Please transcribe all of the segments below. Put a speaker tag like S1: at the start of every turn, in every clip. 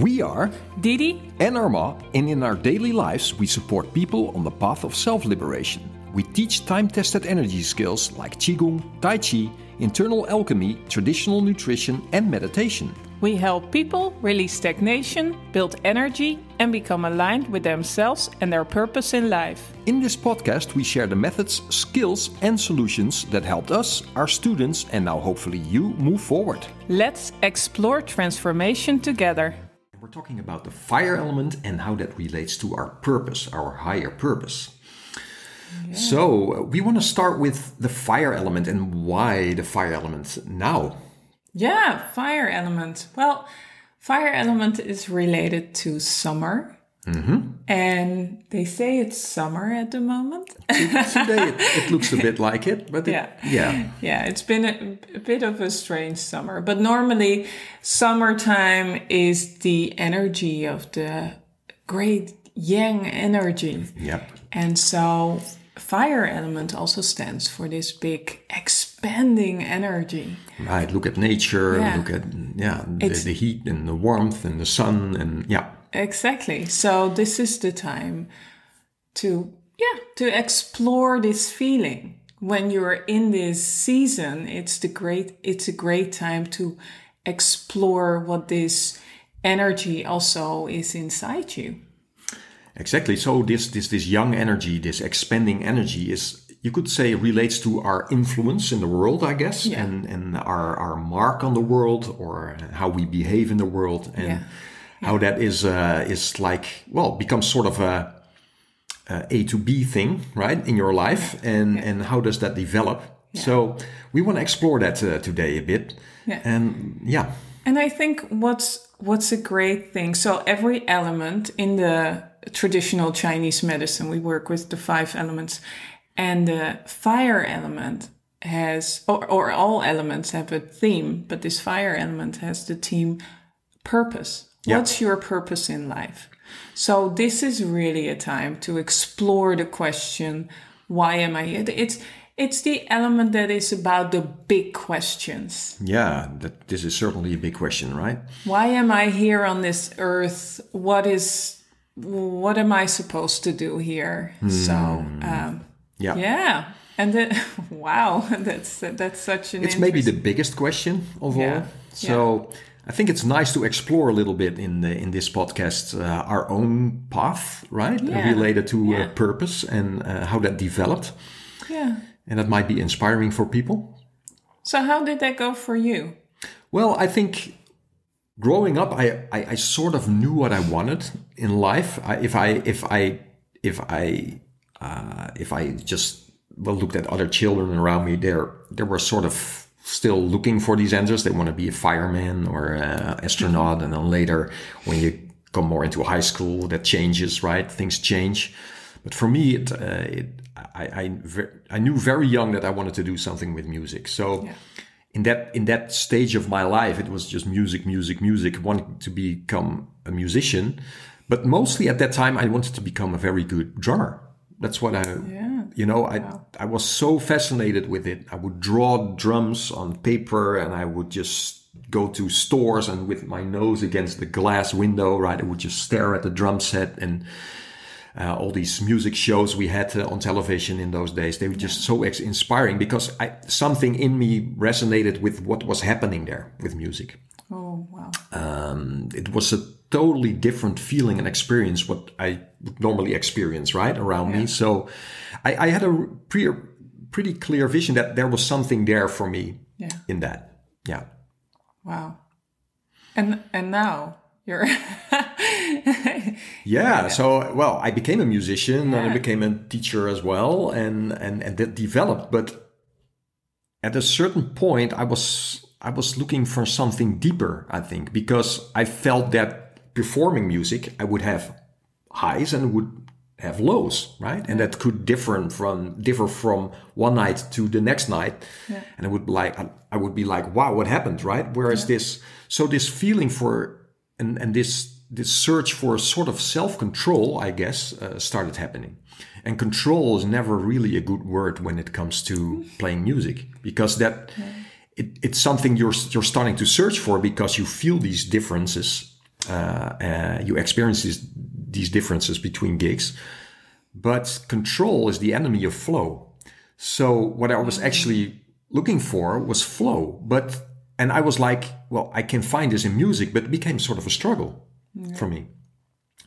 S1: We are
S2: Didi
S1: and Arma, and in our daily lives we support people on the path of self-liberation. We teach time-tested energy skills like Qigong, Tai Chi, internal alchemy, traditional nutrition and meditation.
S2: We help people release stagnation, build energy, and become aligned with themselves and their purpose in life.
S1: In this podcast, we share the methods, skills, and solutions that helped us, our students, and now hopefully you move forward.
S2: Let's explore transformation together.
S1: We're talking about the fire element and how that relates to our purpose, our higher purpose. Yeah. So we want to start with the fire element and why the fire element now.
S2: Yeah, fire element. Well, fire element is related to summer. Mm-hmm. And they say it's summer at the moment.
S1: Today it looks a bit like it, but
S2: Yeah, it's been a bit of a strange summer. But normally summertime is the energy of the great yang energy.
S1: Yep.
S2: And so fire element also stands for this big expanding energy.
S1: Right. Look at nature. Look at the heat and the warmth and the sun and
S2: Exactly. So this is the time to explore this feeling. When you're in this season, it's a great time to explore what this energy also is inside you.
S1: Exactly. So this young energy, this expanding energy is, you could say, relates to our influence in the world, I guess, and our mark on the world, or how we behave in the world, and how that is like, well, becomes sort of a to B thing, right, in your life, and how does that develop? Yeah. So we want to explore that today a bit, and
S2: And I think what's a great thing. So every element in the traditional Chinese medicine, we work with the 5 elements, and the fire element has, or all elements have a theme, but this fire element has the theme purpose. Yep. What's your purpose in life? So this is really a time to explore the question, why am I here? It's the element that is about the big questions.
S1: Yeah, this is certainly a big question, right?
S2: Why am I here on this earth? What am I supposed to do here? So, and then, wow, that's such an.
S1: It's maybe the biggest question of all. So I think it's nice to explore a little bit in this podcast our own path, right, related to purpose and how that developed.
S2: Yeah,
S1: and that might be inspiring for people.
S2: So how did that go for you?
S1: Well, I think growing up, I sort of knew what I wanted in life. If I just looked at other children around me, they were sort of still looking for these answers. They want to be a fireman or an astronaut, and then later, when you come more into high school, that changes, right? Things change. But for me, I knew very young that I wanted to do something with music. So. Yeah. In that stage of my life, it was just music, wanting to become a musician. But mostly at that time, I wanted to become a very good drummer. That's what I was so fascinated with it. I would draw drums on paper, and I would just go to stores, and with my nose against the glass window, right, I would just stare at the drum set and all these music shows we had on television in those days. They were just so inspiring because something in me resonated with what was happening there with music.
S2: Oh, wow.
S1: It was a totally different feeling and experience what I would normally experience, right, around me. So I had a pretty clear vision that there was something there for me in that. Yeah.
S2: Wow. And now you're...
S1: So, well, I became a musician and I became a teacher as well, and that developed. But at a certain point, I was looking for something deeper, I think, because I felt that performing music, I would have highs and would have lows, right? And that could differ from one night to the next night. Yeah. And I would be like, wow, what happened, right? Whereas this feeling for and this search for sort of self-control, I guess, started happening. And control is never really a good word when it comes to playing music, because it's something you're starting to search for, because you feel these differences You experience these differences between gigs. But control is the enemy of flow. So what I was actually looking for was flow. And I was like, well, I can find this in music, but it became sort of a struggle for me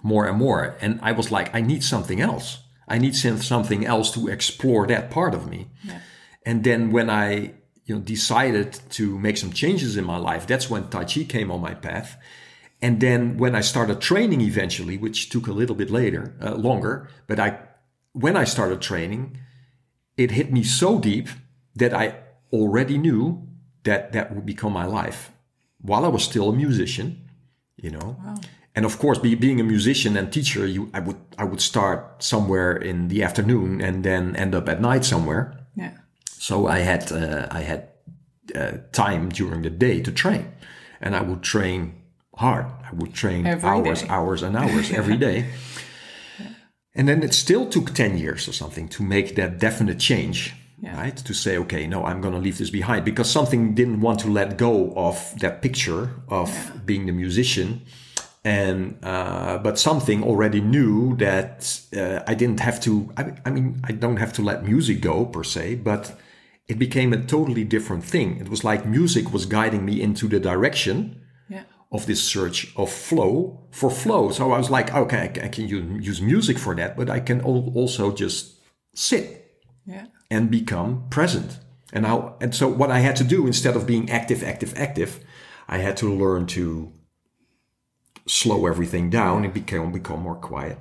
S1: more and more. And I was like, I need something else. I need something else to explore that part of me. Yeah. And then when I decided to make some changes in my life, that's when Tai Chi came on my path. And then when I started training eventually, which took a little bit longer, but when I started training, it hit me so deep that I already knew that would become my life while I was still a musician, Wow. And of course, being a musician and teacher, I would start somewhere in the afternoon and then end up at night somewhere.
S2: Yeah.
S1: So I had time during the day to train, and I would train hard. I would train hours and hours every day. Yeah. And then it still took 10 years or something to make that definite change, right? To say, okay, no, I'm going to leave this behind, because something didn't want to let go of that picture of being the musician. And but something already knew that I didn't have to. I don't have to let music go per se, but it became a totally different thing. It was like music was guiding me into the direction of this search of flow. So I was like, okay, I can use music for that, but I can also just sit and become present. And so what I had to do, instead of being active, I had to learn to slow everything down and become more quiet.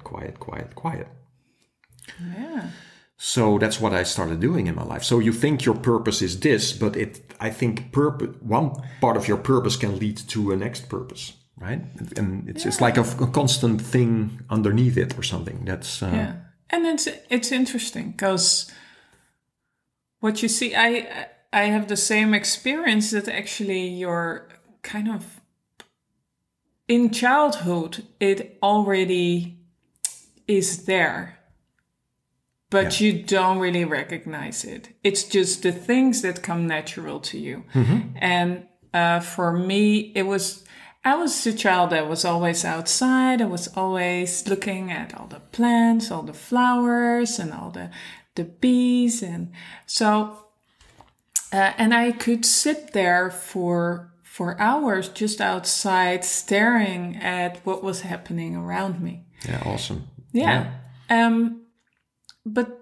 S2: Yeah.
S1: So that's what I started doing in my life. So you think your purpose is this, but I think one part of your purpose can lead to a next purpose, right? And it's like a constant thing underneath it or something. That's
S2: and it's interesting because what you see, I have the same experience, that actually you're kind of in childhood, it already is there, but you don't really recognize it. It's just the things that come natural to you. Mm-hmm. And for me, I was a child that was always outside. I was always looking at all the plants, all the flowers, and all the bees. And so, and I could sit there for hours just outside, staring at what was happening around me.
S1: Yeah, awesome.
S2: Yeah. But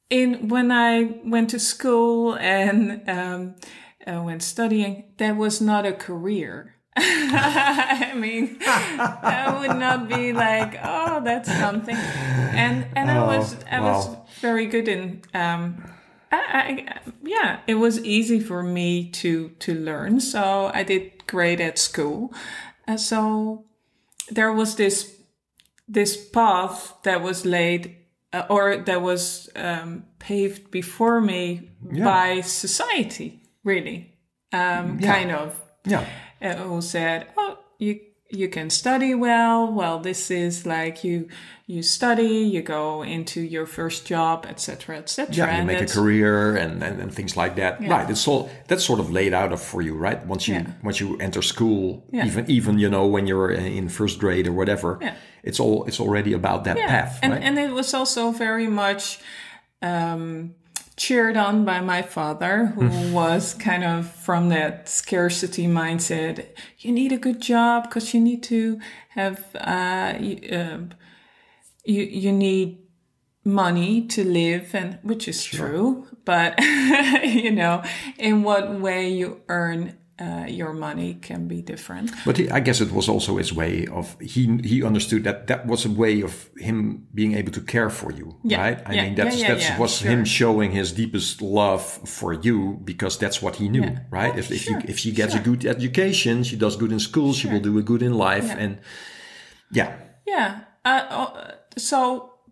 S2: when I went to school and went studying, that was not a career. I mean, I would not be like, oh, that's something. And I was very good in. It was easy for me to learn. So I did great at school. And so there was this path that was laid or that was paved before me by society, really, kind of.
S1: Yeah.
S2: Who said, oh, you can study well. Well, this is like you study, you go into your first job, etc., etc.
S1: Yeah, you make a career and things like that. Yeah. Right. That's sort of laid out for you, right? Once you enter school, even when you're in first grade or whatever, it's already about that path.
S2: And
S1: right?
S2: and it was also very much cheered on by my father, who was kind of from that scarcity mindset. You need a good job because you need to have you need money to live, and which is true. But in what way you earn your money can be different.
S1: But I guess it was also his way of he understood that was a way of him being able to care for you, right? I mean that was him showing his deepest love for you, because that's what he knew, right? If she gets a good education, she does good in school, she will do good in life, and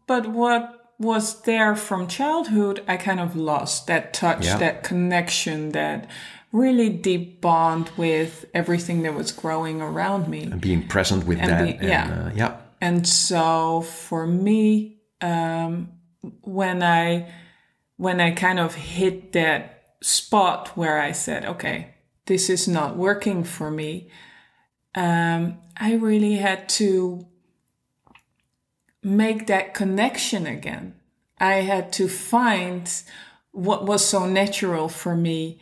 S1: but what was there from childhood, I kind of lost that touch, that connection, that really deep bond with everything that was growing around me. And being present with that.
S2: And so for me, when I kind of hit that spot where I said, okay, this is not working for me, I really had to make that connection again. I had to find what was so natural for me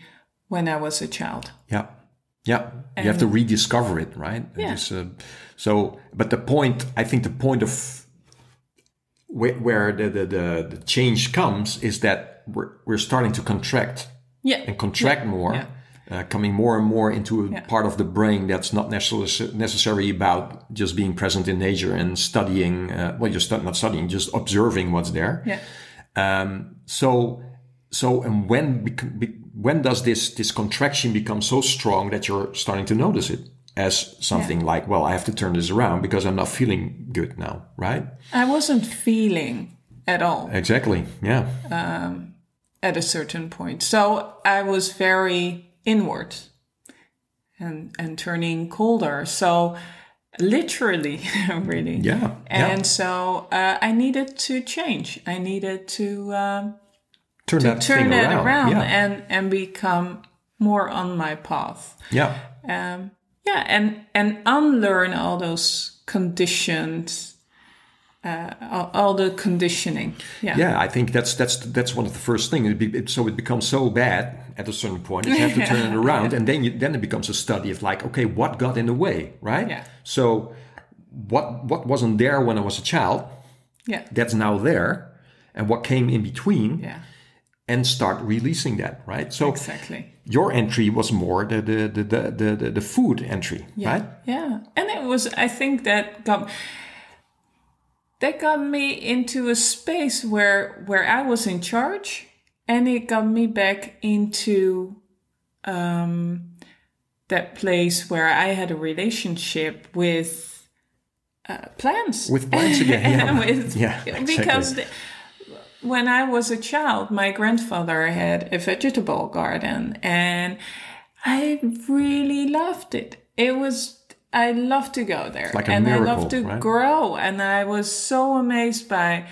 S2: when I was a child.
S1: Yeah. Yeah. You have to rediscover it, right?
S2: Yeah.
S1: But I think the point of where the change comes is that we're starting to contract and contract more, coming more and more into a part of the brain that's not necessarily about just being present in nature and studying. Not studying, just observing what's there.
S2: Yeah.
S1: And when does this contraction become so strong that you're starting to notice it as something like, well, I have to turn this around because I'm not feeling good now, right?
S2: I wasn't feeling at all.
S1: Exactly. Yeah.
S2: At a certain point. So I was very inward and turning colder. So literally, really.
S1: Yeah.
S2: And so I needed to change. I needed to
S1: turn that
S2: around and become more on my path.
S1: Yeah.
S2: And unlearn all those conditions, all the conditioning.
S1: Yeah, I think that's one of the first things. So it becomes so bad at a certain point that you have to turn it around, and then it becomes a study of like, okay, what got in the way, right?
S2: Yeah.
S1: So what wasn't there when I was a child?
S2: Yeah.
S1: That's now there, and what came in between?
S2: Yeah.
S1: And start releasing that, right? So
S2: exactly.
S1: Your entry was more the food entry, right?
S2: Yeah, and it was. I think that got me into a space where I was in charge, and it got me back into that place where I had a relationship with plants.
S1: With plants again,
S2: exactly. Because when I was a child, my grandfather had a vegetable garden, and I really loved it. I loved to go there,
S1: like a miracle,
S2: I loved to grow, and I was so amazed by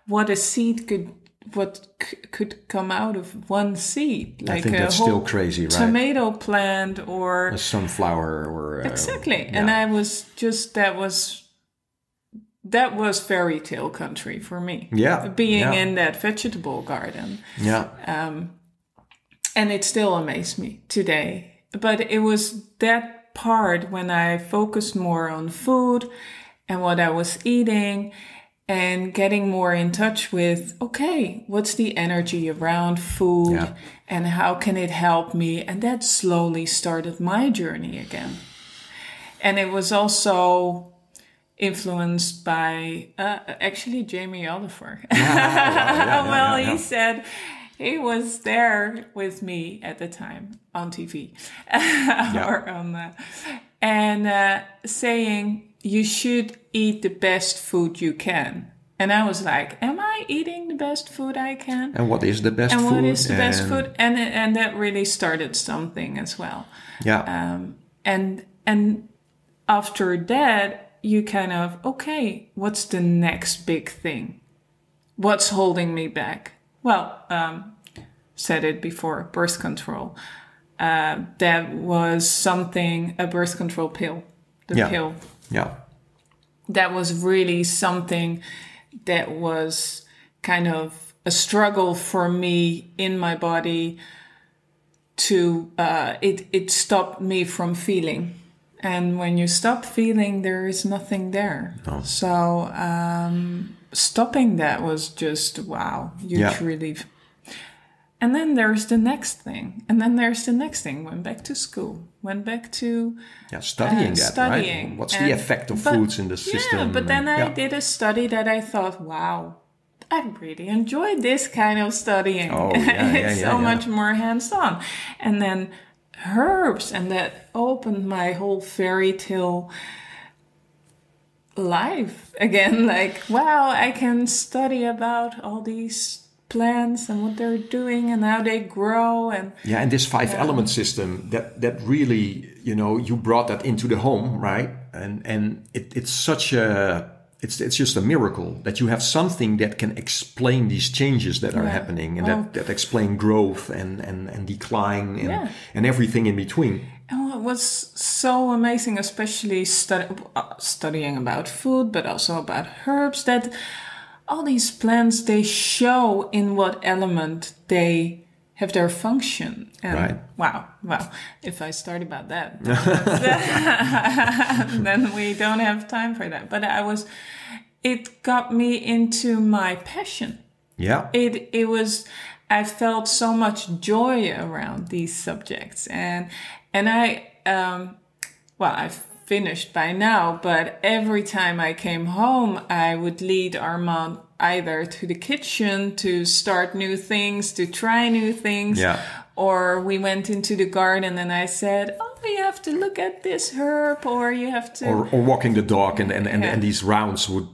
S2: what a seed could come out of one seed. Like
S1: I think that's still crazy, right?
S2: Tomato plant or
S1: a sunflower or
S2: exactly, and I was just that was fairy tale country for me.
S1: Yeah.
S2: Being in that vegetable garden.
S1: Yeah.
S2: And it still amazes me today. But it was that part when I focused more on food and what I was eating and getting more in touch with, okay, what's the energy around food and how can it help me? And that slowly started my journey again. And it was also influenced by actually Jamie Oliver. He said he was there with me at the time on TV or on and saying you should eat the best food you can. And I was like, am I eating the best food I can?
S1: And what is the best food?
S2: And what is the best food? And that really started something as well.
S1: Yeah.
S2: And after that, you kind of, okay, what's the next big thing? What's holding me back? Well, said it before, birth control. That was something, a birth control pill. The pill.
S1: Yeah.
S2: That was really something that was kind of a struggle for me in my body to, it stopped me from feeling. And when you stop feeling, there is nothing there.
S1: No.
S2: So stopping that was just, wow, huge relief. And then there's the next thing. And then there's the next thing. Went back to school. Went back to
S1: studying that, right? What's the effect of foods in the system?
S2: Yeah, but then I did a study that I thought, wow, I really enjoyed this kind of studying.
S1: Oh,
S2: it's so much more hands-on. And then herbs, and that opened my whole fairy tale life again. Like, wow, I can study about all these plants and what they're doing and how they grow. And
S1: and this 5 element system that really, you brought that into the home, right? And it's such a it's just a miracle that you have something that can explain these changes that are happening and that explain growth and decline and everything in between.
S2: And what was so amazing, especially studying about food, but also about herbs, that all these plants, they show in what element they have their function. And
S1: right.
S2: Wow. If I start about that, then we don't have time for that. But it got me into my passion.
S1: Yeah.
S2: I felt so much joy around these subjects, and I've finished by now, but every time I came home, I would lead Armand either to the kitchen to start new things, to try new things, or we went into the garden and I said, oh, you have to look at this herb, or you have to...
S1: Or walking the dog, and these rounds would,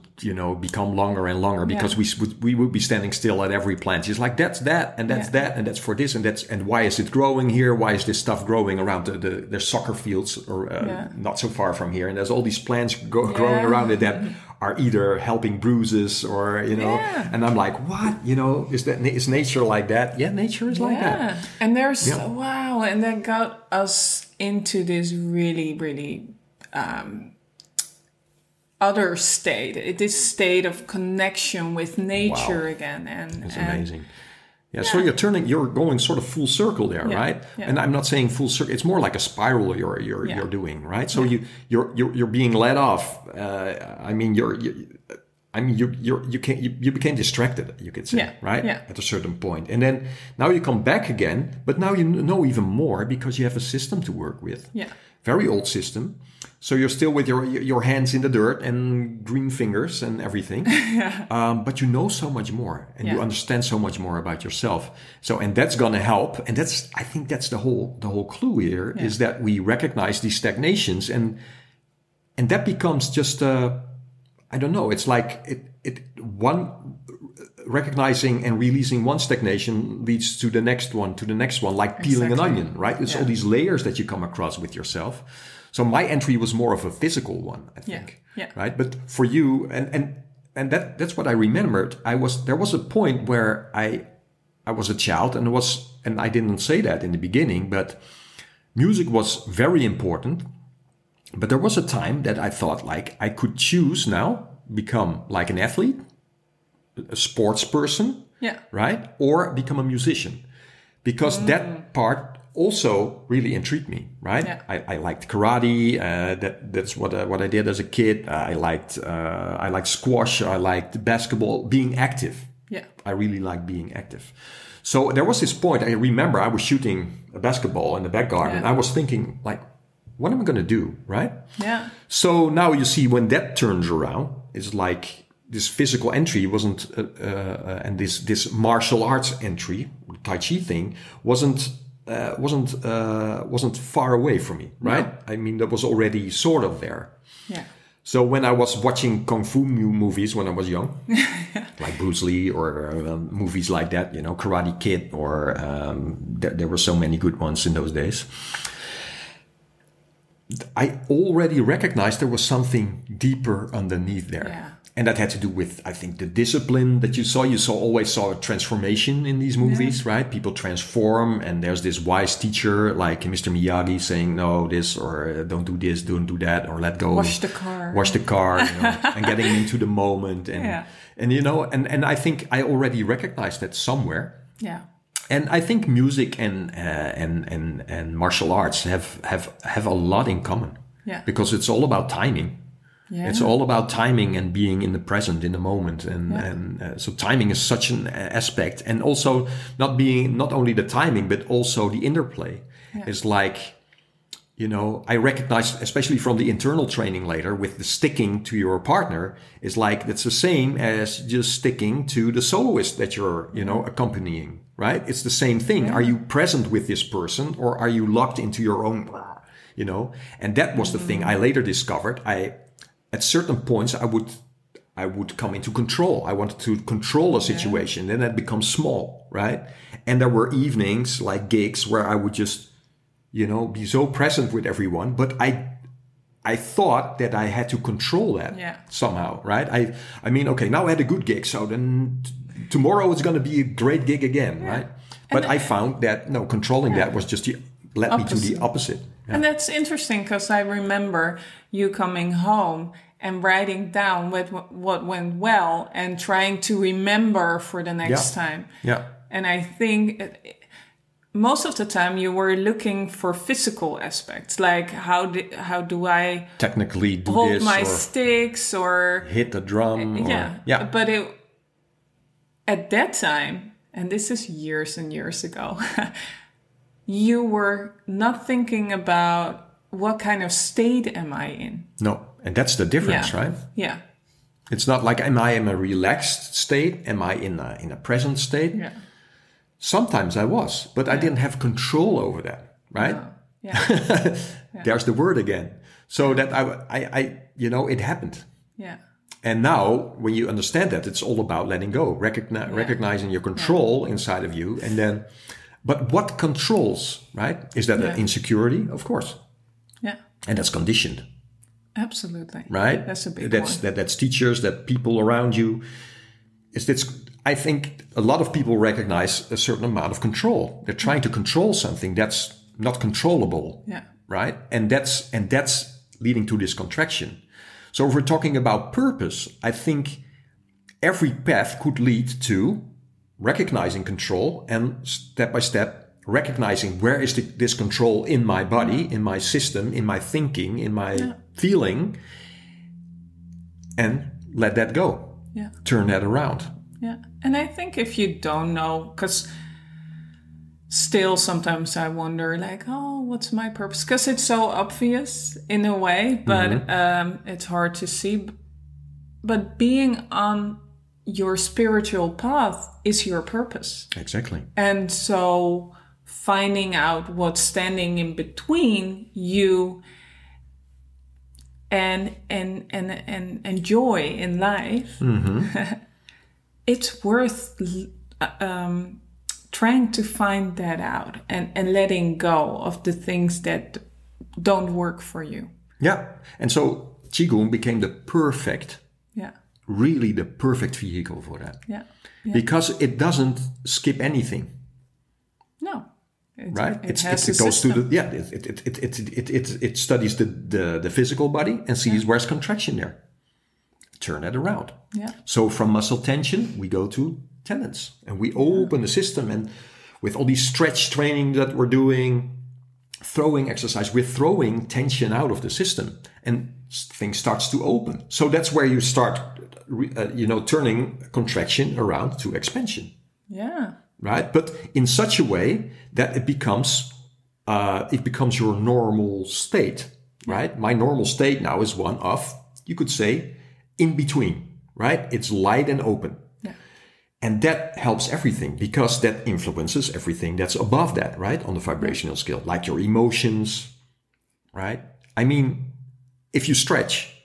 S1: become longer and longer because we would be standing still at every plant. It's like, that's that, and that's that, and that's for this, and why is it growing here? Why is this stuff growing around the soccer fields or not so far from here? And there's all these plants growing around it that are either helping bruises or, and I'm like, what? Is nature like that? Yeah, nature is like that.
S2: And there's, wow. And that got us into this really, really, other state, this state of connection with nature again. And
S1: it's amazing. Yeah, so you're going sort of full circle there, right? Yeah. And I'm not saying full circle; it's more like a spiral you're doing, right? So you're being led off. You became distracted, you could say, right? Yeah. At a certain point, and then now you come back again, but now you know even more because you have a system to work with. Yeah. Very old system. So you're still with your hands in the dirt and green fingers and everything, but you know so much more and you understand so much more about yourself. So, and that's going to help. And I think that's the whole clue here is that we recognize these stagnations and that becomes just I don't know. It's like recognizing and releasing one stagnation leads to the next one, like peeling an onion, right? It's all these layers that you come across with yourself. So my entry was more of a physical one, I think, right? But for you, and that's what I remembered. There was a point where I was a child, and I didn't say that in the beginning, but music was very important. But there was a time that I thought like I could choose now become like an athlete, a sports person, right, or become a musician, because that part also really intrigued me, right? Yeah. I liked karate. That's what I did as a kid. I liked squash. I liked basketball. Being active. Yeah. I really liked being active. So there was this point. I remember I was shooting a basketball in the back garden. I was thinking like, what am I going to do, right? Yeah. So now you see when that turns around, it's like this physical entry wasn't, and this martial arts entry, Tai Chi thing, wasn't far away from me, right? No. I mean, that was already sort of there. Yeah. So when I was watching Kung Fu movies when I was young, like Bruce Lee or movies like that, Karate Kid, or there were so many good ones in those days. I already recognized there was something deeper underneath there. Yeah. And that had to do with, I think, the discipline that you saw. You always saw a transformation in these movies, right? People transform, and there's this wise teacher like Mr. Miyagi saying, no, this, or don't do this, don't do that, or let go.
S2: Wash the car,
S1: and getting into the moment. And I think I already recognized that somewhere. Yeah. And I think music and martial arts have a lot in common. Yeah. Because it's all about timing. Yeah. It's all about timing and being in the present, in the moment, so timing is such an aspect, and also not only the timing but also the interplay. Yeah. It's like, I recognize, especially from the internal training later, with the sticking to your partner, is like that's the same as just sticking to the soloist that you're accompanying, right? It's the same thing. Yeah. Are you present with this person, or are you locked into your own, And that was the thing I later discovered. At certain points, I would come into control. I wanted to control a situation. Then that becomes small, right? And there were evenings, like gigs, where I would just, be so present with everyone. But I thought that I had to control that somehow, right? I mean, okay, now I had a good gig, so then tomorrow it's going to be a great gig again, right? But I found that, controlling that was just led me to the opposite.
S2: And that's interesting because I remember you coming home and writing down what went well and trying to remember for the next time.
S1: Yeah.
S2: And I think most of the time you were looking for physical aspects, like how do I
S1: technically do
S2: hold
S1: this
S2: my
S1: or
S2: sticks or
S1: hit the drum.
S2: Yeah. But at that time, and this is years and years ago, you were not thinking about what kind of state am I in.
S1: No, and that's the difference, right?
S2: Yeah.
S1: It's not like, am I in a relaxed state? Am I in a present state?
S2: Yeah.
S1: Sometimes I was, but I didn't have control over that, right?
S2: No. Yeah.
S1: There's the word again. So that I it happened.
S2: Yeah.
S1: And now, when you understand that, it's all about letting go, recognizing your control inside of you, and then. But what controls, right? Is that an insecurity? Of course.
S2: Yeah.
S1: And that's conditioned.
S2: Absolutely.
S1: Right?
S2: That's a big
S1: one. That's teachers, that people around you. I think a lot of people recognize a certain amount of control. They're trying to control something that's not controllable.
S2: Yeah.
S1: Right? And that's leading to this contraction. So if we're talking about purpose, I think every path could lead to recognizing control and step by step recognizing where is this control in my body, in my system, in my thinking, in my feeling, and let that go.
S2: Yeah.
S1: Turn that around.
S2: Yeah. And I think if you don't know, because still sometimes I wonder like, oh, what's my purpose? Because it's so obvious in a way, but it's hard to see. But being on your spiritual path is your purpose.
S1: Exactly.
S2: And so finding out what's standing in between you and joy in life, it's worth trying to find that out and letting go of the things that don't work for you.
S1: Yeah. And so Qigong became the perfect really the perfect vehicle for that.
S2: Yeah.
S1: Because it doesn't skip anything.
S2: No.
S1: Right?
S2: It
S1: goes to the it studies the physical body and sees where's contraction there. Turn that around.
S2: Yeah.
S1: So from muscle tension we go to tendons and we open the system, and with all these stretch training that we're doing, throwing exercise, we're throwing tension out of the system and things starts to open. So that's where you start turning contraction around to expansion.
S2: Yeah.
S1: Right? But in such a way that it becomes your normal state, right? My normal state now is one of, you could say, in between, right? It's light and open.
S2: Yeah.
S1: And that helps everything because that influences everything that's above that, right? On the vibrational scale, like your emotions, right? I mean, if you stretch,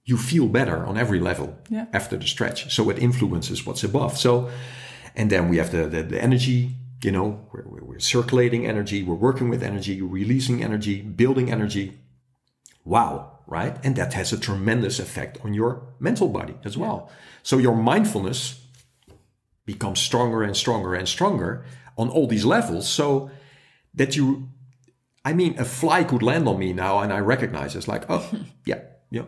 S1: you feel better on every level after the stretch. So it influences what's above. So, and then we have the energy, we're circulating energy, we're working with energy, releasing energy, building energy. Wow, right? And that has a tremendous effect on your mental body as well. So your mindfulness becomes stronger and stronger and stronger on all these levels. So that a fly could land on me now and I recognize it's like, oh,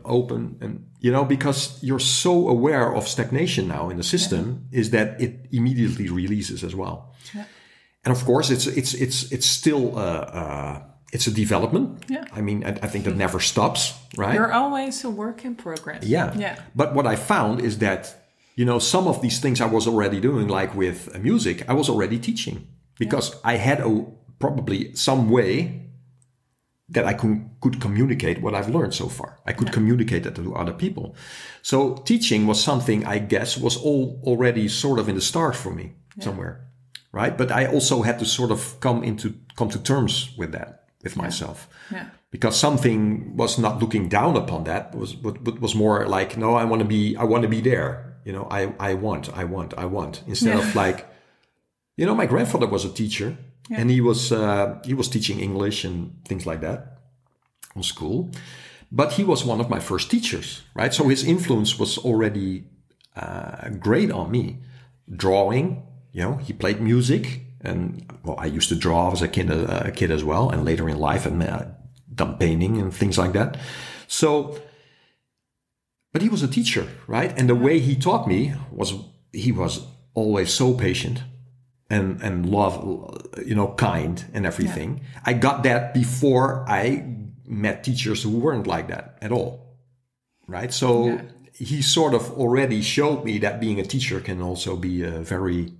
S1: open. And, because you're so aware of stagnation now in the system is that it immediately releases as well. Yeah. And of course, it's still, it's a development.
S2: Yeah.
S1: I mean, I think that never stops, right?
S2: You're always a work in progress.
S1: Yeah.
S2: Yeah.
S1: But what I found is that, some of these things I was already doing, like with music, I was already teaching because I had probably some way that I could communicate what I've learned so far. I could communicate that to other people. So teaching was something I guess was already sort of in the start for me somewhere, right? But I also had to sort of come to terms with that, with myself.
S2: Yeah.
S1: Because something was not looking down upon that, was more like, no, I want to be there. I want. Instead of like, my grandfather was a teacher. Yeah. And he was teaching English and things like that in school, but he was one of my first teachers, right? So his influence was already great on me. Drawing, he played music, and I used to draw as a kid as well, and later in life, and done painting and things like that. So, but he was a teacher, right? And the way he taught me was, he was always so patient and love, kind and everything. Yeah. I got that before I met teachers who weren't like that at all, right? So he sort of already showed me that being a teacher can also be a very,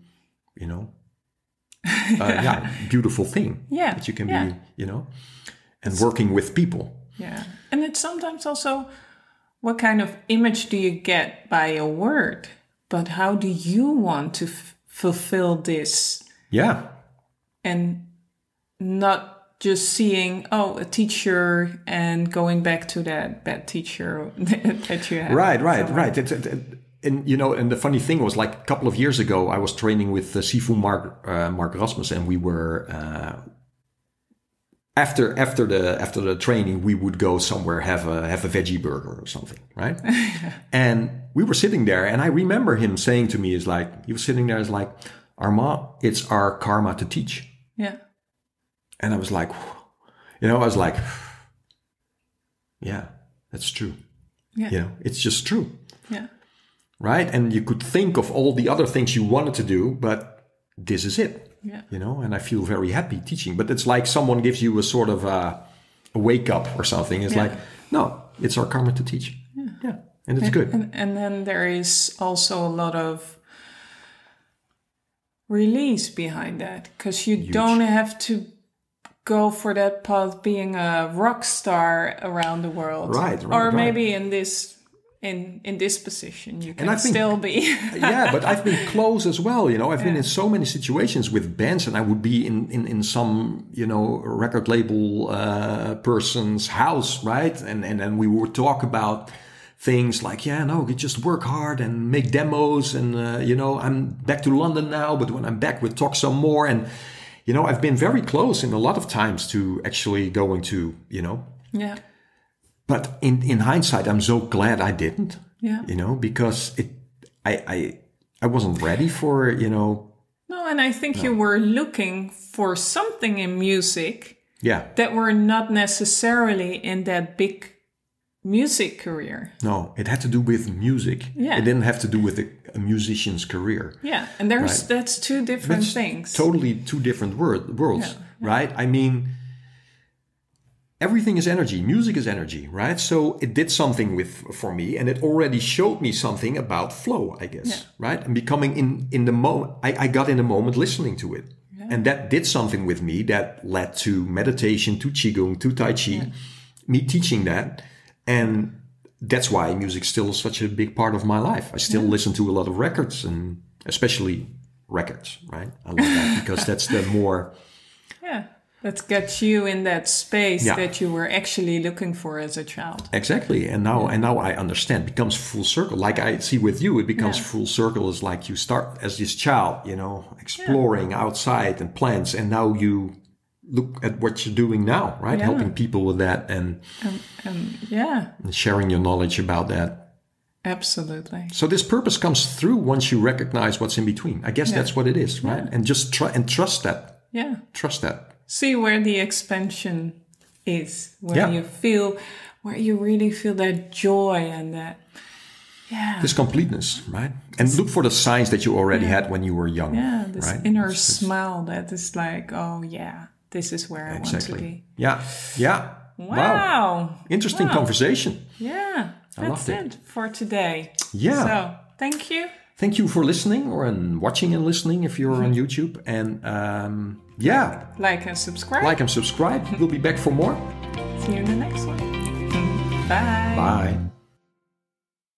S1: beautiful thing. Yeah. That you can be, and working with people.
S2: Yeah. And it's sometimes also, what kind of image do you get by a word? But how do you want to fulfill this?
S1: Yeah.
S2: And not just seeing, a teacher and going back to that bad teacher that you had.
S1: Right. And, and the funny thing was, like a couple of years ago, I was training with Sifu Mark Rasmus, and we were, after the training, we would go somewhere, have a veggie burger or something, right? And we were sitting there, and I remember him saying to me, he was sitting there, Armand, it's our karma to teach.
S2: Yeah.
S1: And I was like, yeah, that's true.
S2: Yeah.
S1: It's just true.
S2: Yeah.
S1: Right? And you could think of all the other things you wanted to do, but this is it.
S2: Yeah.
S1: And I feel very happy teaching. But it's like someone gives you a sort of a wake up or something. It's like, no, it's our karma to teach. Yeah. And it's good.
S2: And then there is also a lot of release behind that, because you don't have to go for that path being a rock star around the world.
S1: Right.
S2: Or maybe in this position you can still be.
S1: Yeah, but I've been close as well. I've been in so many situations with bands, and I would be in some record label person's house, right? And then we would talk about things like, you just work hard and make demos, and I'm back to London now, but when I'm back we'll talk some more. And I've been very close in a lot of times to actually going to
S2: Yeah.
S1: But in hindsight, I'm so glad I didn't.
S2: Yeah.
S1: Because I wasn't ready for,
S2: No, and I think you were looking for something in music.
S1: Yeah.
S2: That were not necessarily in that big music career.
S1: No, it had to do with music.
S2: Yeah.
S1: It didn't have to do with a musician's career.
S2: Yeah, and that's two different things.
S1: Totally two different worlds, right? I mean, everything is energy. Music is energy, right? So it did something for me, and it already showed me something about flow, I guess, right? And becoming in the moment, I got in the moment listening to it. Yeah. And that did something with me that led to meditation, to Qigong, to Tai Chi, me teaching that. And that's why music still is such a big part of my life. I still listen to a lot of records, and especially records, right? I love that because that's the more...
S2: Yeah. That gets you in that space that you were actually looking for as a child.
S1: Exactly. And now I understand. It becomes full circle. Like I see with you, it becomes full circle. It's like you start as this child, exploring outside and plants. And now you look at what you're doing now, right?
S2: Yeah.
S1: Helping people with that and sharing your knowledge about that.
S2: Absolutely.
S1: So this purpose comes through once you recognize what's in between. I guess that's what it is, right? And just trust that.
S2: Yeah.
S1: Trust that.
S2: See where the expansion is, where you really feel that joy and that,
S1: this completeness, right? And look for the signs that you already had when you were young.
S2: Yeah, this inner smile that is like, this is where I want to be.
S1: Yeah. Wow. Interesting conversation.
S2: Yeah, that's it for today.
S1: Yeah.
S2: So, thank you.
S1: Thank you for listening or watching and listening if you're on YouTube. And
S2: like and subscribe.
S1: We'll be back for more.
S2: See you in the next one. Bye.
S1: Bye.